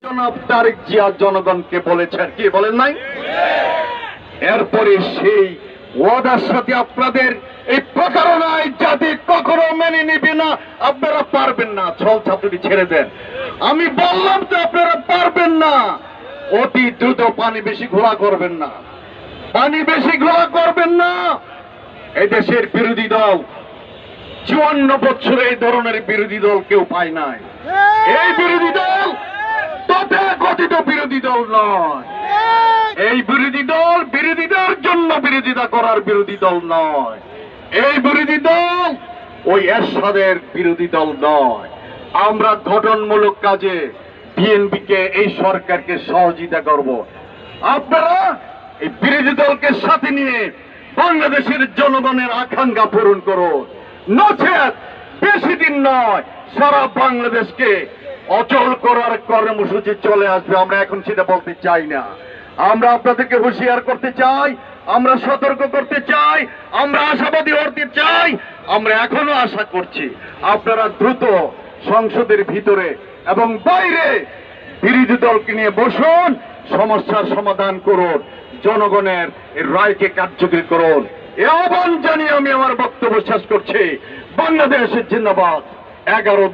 জনাব তারেক জিয়া জনগণকে বলেছেন, কি বলেন নাই? এরপরে সেই ওয়াদার সাথে আপনাদের এই প্রতারণায় জাতি কখনো মেনে নিবে না। আপনারা পারবেন না, ছল ছাত্রটি ছেড়ে দেন। আমি বললাম তো আপনারা পারবেন না। অতি দ্রুত পানি বেশি ঘোলা করবেন না, পানি বেশি ঘোলা করবেন না। এই দেশের বিরোধী দল 54 বছরে এই ধরনের বিরোধী দল কেউ পায় নাই। এই বিরোধী দল তথাকথিত বিরোধী দল নয়। এই বিরোধী দল বিরোধীদের জন্য বিরোধিতা করার বিরোধী দল নয়। এই বিরোধী দল ওই এরশাদের বিরোধী দল নয়। আমরা গঠনমূলক কাজে বিএনপিকে, এই সরকারকে সহযোগিতা করব। আপনারা এই বিরোধী দলকে সাথে নিয়ে বাংলাদেশের জনগণের আকাঙ্ক্ষা পূরণ করুন। নচেত বেশি দিন নয়, সারা বাংলাদেশকে অচল করার কর্মসূচি চলে আসবে। আমরা এখন সেটা বলতে চাই না। আমরা আপনাদেরকে হুঁশিয়ার করতে চাই, আমরা সতর্ক করতে চাই, আমরা আশাবাদী হতে চাই। আমরা এখনো আশা করছি আপনারা দ্রুত সংসদের ভিতরে এবং বাইরে বিরোধী দলকে নিয়ে বসুন, সমস্যার সমাধান করুন, জনগণের এই রায়কে কার্যকরী করুন। এ আহ্বান জানিয়ে আমি আমার বক্তব্য শেষ করছি। বাংলাদেশ জিন্দাবাদ। 11